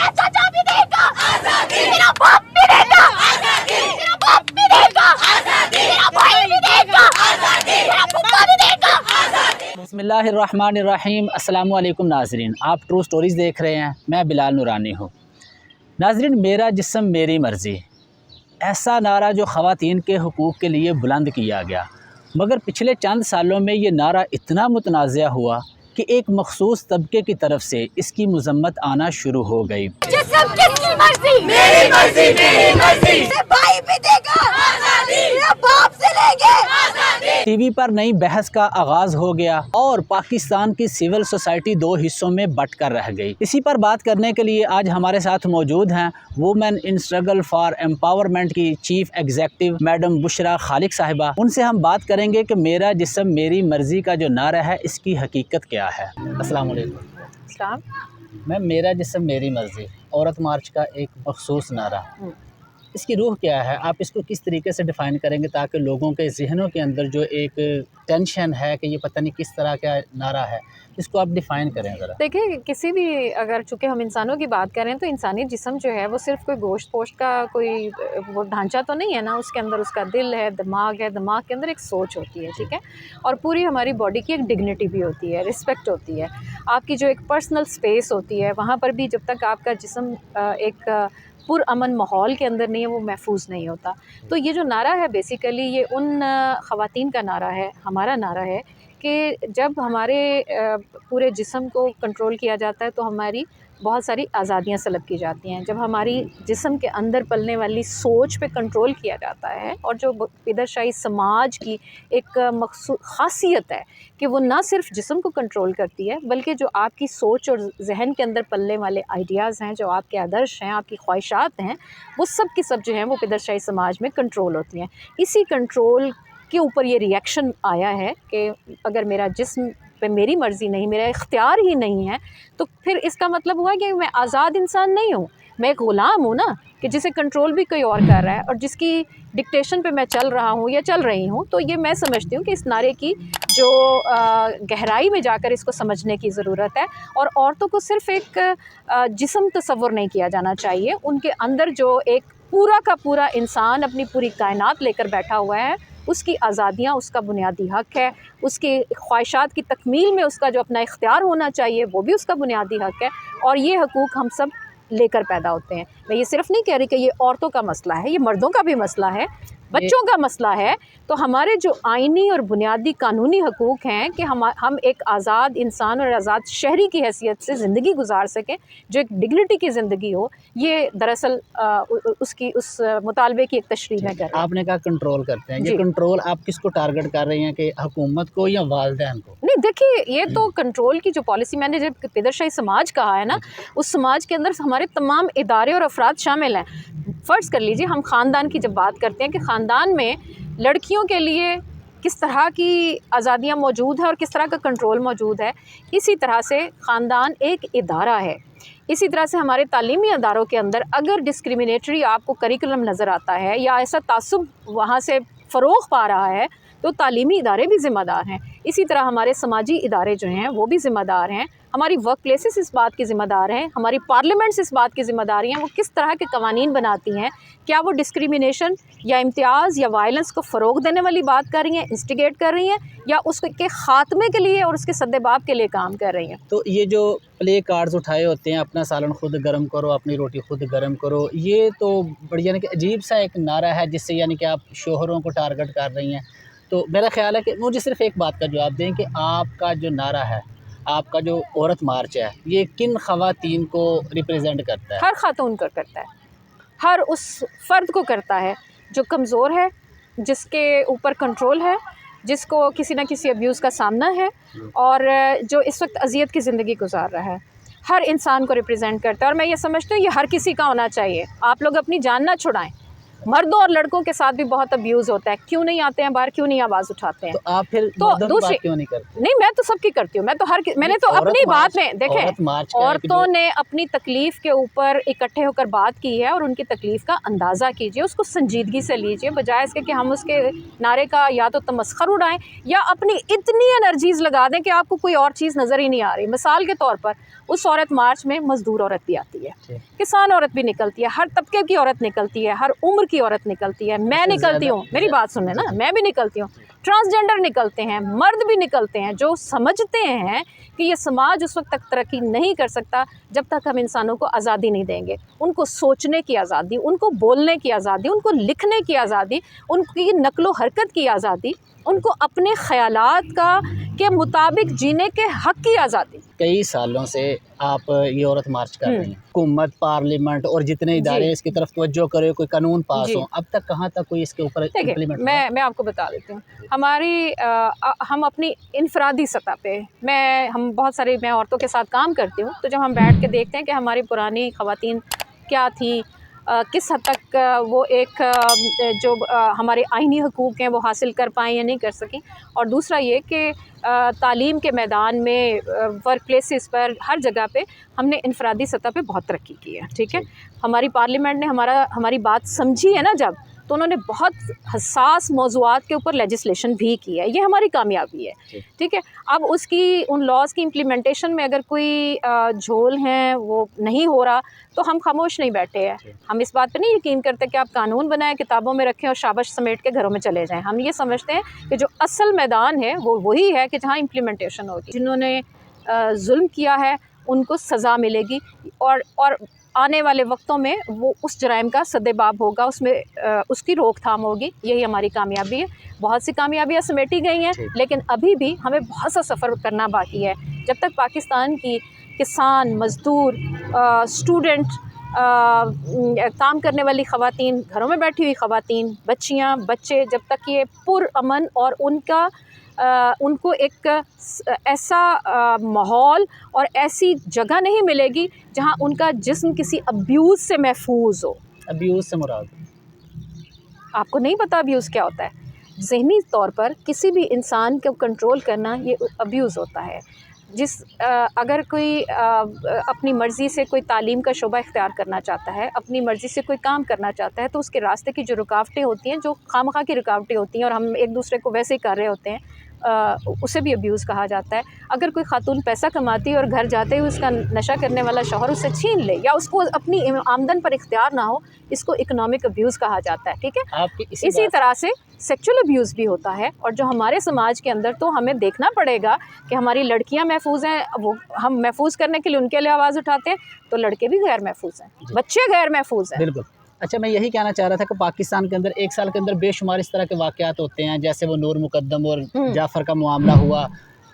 मेरा चाचा भी देगा आजादी, मेरा बाप भी देगा आजादी, मेरा बाप भी देगा आजादी, मेरा भाई भी देगा आजादी, मेरा फूफा भी देगा आजादी। बिस्मिल्लाहिर्रहमानिर्रहीम। अस्सलामु अलैकुम नाज़रीन, आप ट्रू स्टोरीज़ देख रहे हैं। मैं बिलाल नूरानी हूँ। नाज़रीन, मेरा जिस्म मेरी मर्ज़ी, ऐसा नारा जो ख़वातीन के हुकूक़ के लिए बुलंद किया गया, मगर पिछले चंद सालों में ये नारा इतना मुतनाज़ा हुआ कि एक मखसूस तबके की तरफ से इसकी मज़म्मत आना शुरू हो गई। जिस्म किसकी मर्जी? मेरी मर्जी, मेरी मर्जी। से भाई भी देगा आजादी, मेरा बाप से लेंगे आजादी। टीवी पर नई बहस का आगाज़ हो गया और पाकिस्तान की सिविल सोसाइटी दो हिस्सों में बट कर रह गई। इसी पर बात करने के लिए आज हमारे साथ मौजूद हैं women in struggle for empowerment की चीफ एग्जीक्यूटिव मैडम बुशरा खालिक साहिबा। उनसे हम बात करेंगे कि मेरा जिस्म मेरी मर्ज़ी का जो नारा है इसकी हकीकत क्या है। अस्सलाम वालेकुम। मैम, मेरा जिस्म मेरी मर्ज़ी औरत मार्च का एक मखसूस नारा, इसकी रूह क्या है? आप इसको किस तरीके से डिफ़ाइन करेंगे ताकि लोगों के ज़हनों के अंदर जो एक टेंशन है कि ये पता नहीं किस तरह का नारा है, इसको आप डिफ़ाइन करें ज़रा। देखिए, किसी भी अगर चूँकि हम इंसानों की बात करें तो इंसानी जिस्म जो है वो सिर्फ़ कोई गोश्त पोश्त का कोई वो ढांचा तो नहीं है ना, उसके अंदर उसका दिल है, दिमाग है, दिमाग के अंदर एक सोच होती है, ठीक है, और पूरी हमारी बॉडी की एक डिग्निटी भी होती है, रिस्पेक्ट होती है, आपकी जो एक पर्सनल स्पेस होती है, वहाँ पर भी जब तक आपका जिस्म एक पुरअमन माहौल के अंदर नहीं है वो महफूज नहीं होता। तो ये जो नारा है बेसिकली ये उन ख़वातीन का नारा है, हमारा नारा है कि जब हमारे पूरे जिस्म को कंट्रोल किया जाता है तो हमारी बहुत सारी आज़ादियाँ सलब की जाती हैं। जब हमारी जिस्म के अंदर पलने वाली सोच पे कंट्रोल किया जाता है और जो पिदरशाही समाज की एक ख़ासियत है कि वो ना सिर्फ जिस्म को कंट्रोल करती है बल्कि जो आपकी सोच और जहन के अंदर पलने वाले आइडियाज़ हैं, जो आपके आदर्श हैं, आपकी ख्वाहिशात हैं, वो सब की सब जो हैं वो पिदरशाही समाज में कंट्रोल होती हैं। इसी कंट्रोल के ऊपर ये रिएक्शन आया है कि अगर मेरा जिस्म पे मेरी मर्ज़ी नहीं, मेरा इख्तियार ही नहीं है, तो फिर इसका मतलब हुआ कि मैं आज़ाद इंसान नहीं हूँ, मैं एक ग़ुलाम हूँ ना, कि जिसे कंट्रोल भी कोई और कर रहा है और जिसकी डिक्टेशन पे मैं चल रहा हूँ या चल रही हूँ। तो ये मैं समझती हूँ कि इस नारे की जो गहराई में जाकर इसको समझने की ज़रूरत है। और औरतों को सिर्फ़ एक जिस्म तस्वुर नहीं किया जाना चाहिए, उनके अंदर जो एक पूरा का पूरा इंसान अपनी पूरी कायनात लेकर बैठा हुआ है, उसकी आज़ादियाँ उसका बुनियादी हक़ है, उसकी ख्वाहिशात की तकमील में उसका जो अपना इख्तियार होना चाहिए वो भी उसका बुनियादी हक़ है, और ये हकूक़ हम सब लेकर पैदा होते हैं। मैं ये सिर्फ़ नहीं कह रही कि ये औरतों का मसला है, ये मर्दों का भी मसला है, बच्चों का मसला है। तो हमारे जो आइनी और बुनियादी कानूनी हकूक़ हैं कि हम एक आज़ाद इंसान और आज़ाद शहरी की हैसियत से ज़िंदगी गुजार सकें, जो एक डिग्निटी की ज़िंदगी हो, ये दरअसल उसकी उस मुतालबे की एक तशरीह में कर रहे हैं। आपने कहा कंट्रोल करते हैं, ये कंट्रोल आप किसको टारगेट कर रही हैं कि हुकूमत को या वालिदैन को? नहीं, देखिए, ये तो कंट्रोल की जो पॉलिसी, मैंने जब पिदरशाही समाज कहा है ना, उस समाज के अंदर हमारे तमाम इदारे और अफराद शामिल हैं। फ़र्ज़ कर लीजिए हम ख़ानदान की जब बात करते हैं कि ख़ानदान में लड़कियों के लिए किस तरह की आज़ादियाँ मौजूद हैं और किस तरह का कंट्रोल मौजूद है, इसी तरह से ख़ानदान एक इदारा है। इसी तरह से हमारे तालीमी अदारों के अंदर अगर डिस्क्रिमिनेटरी आपको करिकुलम नज़र आता है या ऐसा तासुब वहाँ से फ़रोग़ पा रहा है तो तालीमी इदारे भी ज़िम्मेदार हैं। इसी तरह हमारे समाजी इदारे जो हैं वो भी ज़िम्मेदार हैं, हमारी वर्क प्लेसेस इस बात की ज़िम्मेदार हैं, हमारी पार्लियामेंट्स इस बात की ज़िम्मेदारी हैं, वो किस तरह के कवानीन बनाती हैं, क्या वो डिस्क्रिमिनेशन या इम्तियाज़ या वायलेंस को फ़रोग़ देने वाली बात कर रही हैं, इंस्टिगेट कर रही हैं, या उसके ख़ात्मे के लिए और उसके सद्देबाब के लिए काम कर रही हैं। तो ये जो प्ले कार्ड्स उठाए होते हैं, अपना सालन खुद गर्म करो, अपनी रोटी खुद गर्म करो, ये तो बड़ी यानी कि अजीब सा एक नारा है जिससे यानी कि आप शोहरों को टारगेट कर रही हैं। तो मेरा ख्याल है कि मुझे सिर्फ़ एक बात का जवाब दें कि आपका जो नारा है, आपका जो औरत मार्च है, ये किन ख़वातीन को रिप्रेजेंट करता है? हर ख़ातून को करता है, हर उस फ़र्द को करता है जो कमज़ोर है, जिसके ऊपर कंट्रोल है, जिसको किसी न किसी अब्यूज़ का सामना है और जो इस वक्त अज़ियत की ज़िंदगी गुजार रहा है। हर इंसान को रिप्रेजेंट करता है और मैं ये समझती हूँ ये हर किसी का होना चाहिए। आप लोग अपनी जान ना छुड़ाएं, मर्दों और लड़कों के साथ भी बहुत अब्यूज़ होता है। क्यों नहीं आते हैं बाहर, क्यों नहीं आवाज़ उठाते हैं? तो आप फिर तो मर्दों की दूसरी बात क्यों नहीं करते? नहीं, मैं तो सबकी करती हूँ। मैं तो मैंने तो औरत अपनी बात मार्च- में देखें, औरत मार्च का है कि औरतों जो- ने अपनी तकलीफ़ के ऊपर इकट्ठे होकर बात की है और उनकी तकलीफ़ का अंदाज़ा कीजिए, उसको संजीदगी से लीजिए, बजाय इसके कि हम उसके नारे का या तो तमस्खर उड़ाएं या अपनी इतनी एनर्जीज़ लगा दें कि आपको कोई और चीज़ नज़र ही नहीं आ रही। मिसाल के तौर पर उस औरत मार्च में मज़दूर औरत भी आती है, किसान औरत भी निकलती है, हर तबके की औरत निकलती है, हर उम्र की औरत निकलती है। मैं निकलती हूँ, मेरी बात सुन ना, मैं भी निकलती हूँ, ट्रांसजेंडर निकलते हैं, मर्द भी निकलते हैं, जो समझते हैं कि ये समाज उस वक्त तक तरक्की नहीं कर सकता जब तक हम इंसानों को आज़ादी नहीं देंगे। उनको सोचने की आज़ादी, उनको बोलने की आज़ादी, उनको लिखने की आज़ादी, उनकी नक्लो हरकत की आज़ादी, उनको अपने ख़यालात के मुताबिक जीने के हक़ की आज़ादी। कई सालों से आप ये औरत मार्च कर रही हैं, हुकूमत, पार्लियामेंट और जितने इदारे इसकी तरफ तवज्जो करे, कोई कानून पास हो, अब तक कहाँ तक कोई इसके ऊपर देखिए, इम्प्लीमेंट? मैं आपको बता देती हूँ, हम अपनी इनफरादी सतह पे हम बहुत सारे, मैं औरतों के साथ काम करती हूँ, तो जब हम बैठ के देखते हैं कि हमारी पुरानी ख़वातीन क्या थी, किस हद तक वो एक जो हमारे आइनी हकूक़ हैं वो हासिल कर पाएँ या नहीं कर सकें, और दूसरा ये कि तालीम के मैदान में, वर्क प्लेसेस पर, हर जगह पे हमने इनफरादी सतह पे बहुत तरक्की की है। ठीक है, हमारी पार्लियामेंट ने हमारी बात समझी है ना जब, तो उन्होंने बहुत हसास मौज़ूआत के ऊपर लेजिस्लेशन भी की है, ये हमारी कामयाबी है। ठीक है, अब उन लॉज़ की इम्प्लीमेंटेशन में अगर कोई झोल हैं वो नहीं हो रहा तो हम खामोश नहीं बैठे हैं। हम इस बात पे नहीं यकीन करते कि आप कानून बनाएं, किताबों में रखें और शाबाश समेट के घरों में चले जाएं। हम ये समझते हैं कि जो असल मैदान है वो वही है कि जहाँ इम्प्लीमेंटेशन होगी। जिन्होंने जुल्म किया है उनको सज़ा मिलेगी, और आने वाले वक्तों में वो उस जराइम का सद्देबाब होगा, उसमें उसकी रोकथाम होगी। यही हमारी कामयाबी है। बहुत सी कामयाबियाँ समेटी गई हैं, लेकिन अभी भी हमें बहुत सा सफ़र करना बाकी है। जब तक पाकिस्तान की किसान, मज़दूर, स्टूडेंट, काम करने वाली ख़वातीन, घरों में बैठी हुई ख़वातीन, बच्चियाँ, बच्चे, जब तक ये पुरअमन और उनको एक ऐसा माहौल और ऐसी जगह नहीं मिलेगी जहां उनका जिस्म किसी अब्यूज़ से महफूज हो। अब्यूज़ से मुराद? आपको नहीं पता अब्यूज़ क्या होता है? ज़हनी तौर पर किसी भी इंसान को कंट्रोल करना ये अब्यूज़ होता है। अगर कोई अपनी मर्ज़ी से कोई तालीम का शोबा इख्तियार करना चाहता है, अपनी मर्ज़ी से कोई काम करना चाहता है, तो उसके रास्ते की जो रुकावटें होती हैं, जो खामखा की रुकावटें होती हैं, और हम एक दूसरे को वैसे ही कर रहे होते हैं, उसे भी अब्यूज़ कहा जाता है। अगर कोई खातून पैसा कमाती है और घर जाते ही उसका नशा करने वाला शौहर उसे छीन ले या उसको अपनी आमदन पर इख्तियार ना हो, इसको इकोनॉमिक अब्यूज़ कहा जाता है। ठीक है, इसी तरह से सेक्सुअल अब्यूज़ भी होता है। और जो हमारे समाज के अंदर, तो हमें देखना पड़ेगा कि हमारी लड़कियां महफूज हैं, वो हम महफूज करने के लिए उनके लिए आवाज़ उठाते हैं, तो लड़के भी गैर महफूज हैं, बच्चे गैर महफूज हैं। बिल्कुल। अच्छा, मैं यही कहना चाह रहा था कि पाकिस्तान के अंदर एक साल के अंदर बेशुमार इस तरह के वाक़यात होते हैं, जैसे वो नूर मुकद्दम और जाफ़र का मामला हुआ,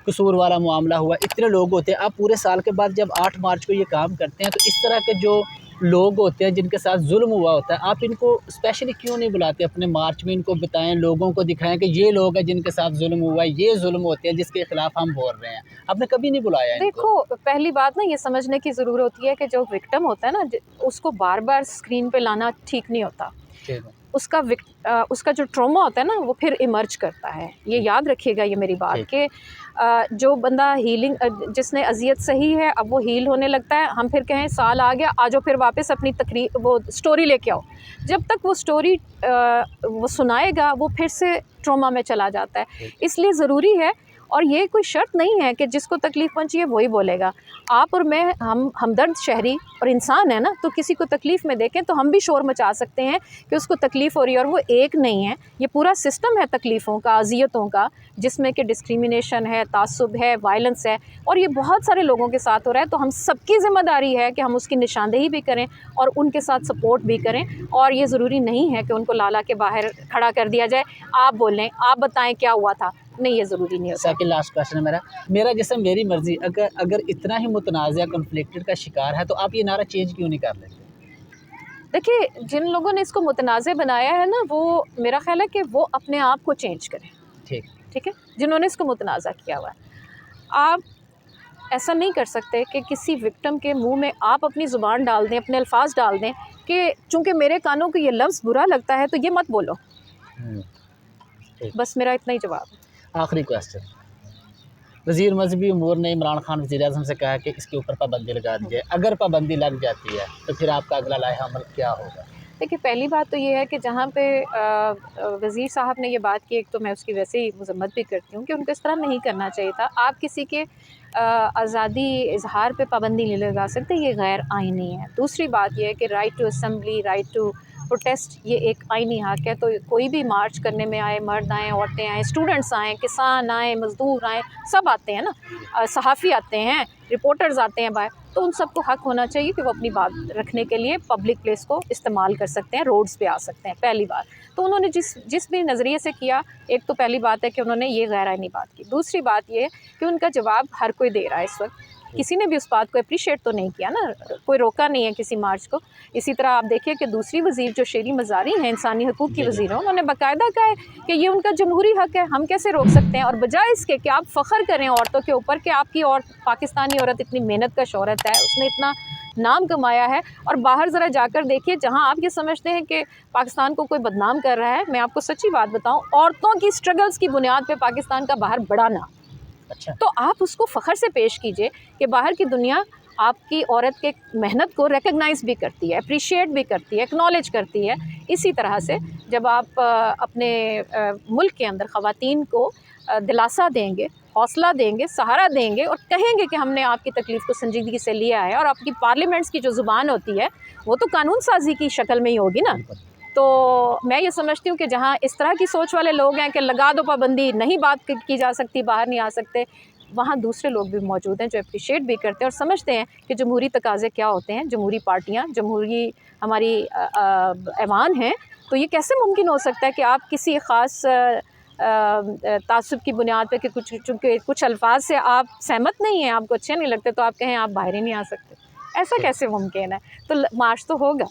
कसूर वाला मामला हुआ, इतने लोग होते हैं। आप पूरे साल के बाद जब 8 मार्च को ये काम करते हैं, तो इस तरह के जो लोग होते हैं जिनके साथ जुल्म हुआ होता है, आप इनको स्पेशली क्यों नहीं बुलाते अपने मार्च में? इनको बताएं, लोगों को दिखाएं कि ये लोग हैं जिनके साथ जुल्म हुआ है, ये जुल्म होते हैं जिसके खिलाफ हम बोल रहे हैं। आपने कभी नहीं बुलाया इनको? देखो, पहली बात ना ये समझने की ज़रूरत होती है कि जो विक्टिम होता है ना, उसको बार बार स्क्रीन पे लाना ठीक नहीं होता। उसका जो ट्रॉमा होता है ना, वो फिर इमर्ज करता है। ये याद रखिएगा, ये मेरी बात, कि जो बंदा हीलिंग, जिसने अजियत सही है, अब वो हील होने लगता है, हम फिर कहें साल आ गया, आ जाओ फिर वापस अपनी वो स्टोरी लेके आओ। जब तक वो स्टोरी वो सुनाएगा, वो फिर से ट्रॉमा में चला जाता है। इसलिए ज़रूरी है, और ये कोई शर्त नहीं है कि जिसको तकलीफ़ पहुंची है वही बोलेगा। आप और मैं, हम हमदर्द शहरी और इंसान है ना, तो किसी को तकलीफ़ में देखें तो हम भी शोर मचा सकते हैं कि उसको तकलीफ़ हो रही है, और वो एक नहीं है, ये पूरा सिस्टम है तकलीफ़ों का, अज़ियतों का, जिसमें कि डिस्क्रिमिनेशन है, तासुब है, वायलेंस है, और ये बहुत सारे लोगों के साथ हो रहा है। तो हम सबकी ज़िम्मेदारी है कि हम उसकी निशानदेही भी करें और उनके साथ सपोर्ट भी करें। और ये ज़रूरी नहीं है कि उनको लाला के बाहर खड़ा कर दिया जाए, आप बोलें, आप बताएं क्या हुआ था, नहीं, ये ज़रूरी नहीं होता। सेकंड लास्ट क्वेश्चन है मेरा जिस्म मेरी मर्ज़ी, अगर इतना ही मुतनाज़ा कॉन्फ्लिक्टेड का शिकार है, तो आप ये नारा चेंज क्यों नहीं कर लेते? देखिए, जिन लोगों ने इसको मुतनाज़ा बनाया है ना, वो, मेरा ख्याल है कि वो अपने आप को चेंज करें। ठीक है, जिन्होंने इसको मुतनाज़ा किया हुआ है। आप ایسا نہیں کر سکتے کہ کسی وکٹم کے منہ میں آپ اپنی زبان ڈال دیں، اپنے الفاظ ڈال دیں کہ چونکہ میرے کانوں کو یہ لفظ برا لگتا ہے تو یہ مت بولو. بس میرا اتنا ہی جواب ہے. آخری کویسچن، وزیر مذہبی امور نے عمران خان وزیر اعظم سے کہا کہ اس کے اوپر پابندی لگا دی جائے. اگر پابندی لگ جاتی ہے تو پھر آپ کا اگلا لائحہ عمل کیا ہوگا؟ دیکھیے پہلی بات تو یہ ہے کہ جہاں پہ وزیر صاحب نے یہ بات کی، ایک تو میں اس کی ویسے ہی مذمت بھی کرتی ہوں کہ ان کو اس طرح نہیں کرنا چاہیے تھا. آپ کسی کے آزادی اظہار پہ پابندی نہیں لگا سکتے، یہ غیر آئینی ہے. دوسری بات یہ ہے کہ right to assembly, right to protest, یہ ایک آئینی حق ہے. تو کوئی بھی مارچ کرنے میں آئے، مرد آئیں، عورتیں آئیں، اسٹوڈنٹس آئیں، کسان آئیں، مزدور آئیں، سب آتے ہیں نا، صحافی آتے ہیں، رپورٹرز آتے ہیں باہر، تو ان سب کو حق ہونا چاہیے کہ وہ اپنی بات رکھنے کے لیے پبلک پلیس کو استعمال کر سکتے ہیں، روڈز پہ آ سکتے ہیں. پہلی بات تو انہوں نے جس بھی نظریے سے کیا، ایک تو پہلی بات ہے کہ انہوں نے یہ غیر آئینی بات کی. دوسری بات یہ کہ ان کا جواب ہر کوئی دے رہا ہے اس وقت. کسی نے بھی اس بات کو اپریشیٹ تو نہیں کیا نا، کوئی روکا نہیں ہے کسی مارچ کو. اسی طرح آپ دیکھیے کہ دوسری وزیر جو شیری مزاری ہیں، انسانی حقوق کی وزیر ہیں، انہوں نے باقاعدہ کہا ہے کہ یہ ان کا جمہوری حق ہے، ہم کیسے روک سکتے ہیں. اور بجائے اس کے کہ آپ فخر کریں عورتوں کے اوپر کہ آپ کی پاکستانی عورت اتنی محنت کا شہرت ہے، اس نے اتنا نام کمایا ہے، اور باہر ذرا جا کر دیکھیے جہاں آپ یہ سمجھتے ہیں کہ پاکستان کو کوئی بدنام کر رہا ہے. میں آپ کو سچی بات بتاؤں، عورتوں کی سٹرگلز کی بنیاد پہ پاکستان کا باہر بڑھانا، اچھا، تو آپ اس کو فخر سے پیش کیجئے کہ باہر کی دنیا آپ کی عورت کے محنت کو ریکگنائز بھی کرتی ہے، اپریشیٹ بھی کرتی ہے، ایکنالج کرتی ہے. اسی طرح سے جب آپ اپنے ملک کے اندر خواتین کو دلاسا دیں گے، حوصلہ دیں گے، سہارا دیں گے، اور کہیں گے کہ ہم نے آپ کی تکلیف کو سنجیدگی سے لیا ہے، اور آپ کی پارلیمنٹس کی جو زبان ہوتی ہے وہ تو قانون سازی کی شکل میں ہی ہوگی نا. تو میں یہ سمجھتی ہوں کہ جہاں اس طرح کی سوچ والے لوگ ہیں کہ لگا دو پابندی، نہیں بات کی جا سکتی، باہر نہیں آ سکتے، وہاں دوسرے لوگ بھی موجود ہیں جو اپریشیٹ بھی کرتے ہیں اور سمجھتے ہیں کہ جمہوری تقاضے کیا ہوتے ہیں، جمہوری پارٹیاں، جمہوری ہماری ایوان ہیں. تو یہ کیسے ممکن ہو سکتا ہے کہ آپ کسی خاص تعصب کی بنیاد پہ کہ چونکہ کچھ الفاظ سے آپ سہمت نہیں ہیں، آپ کو اچھے نہیں لگتے، تو آپ کہیں آپ باہر ہی نہیں آ سکتے؟ ایسا کیسے ممکن ہے؟ تو مارچ تو ہوگا.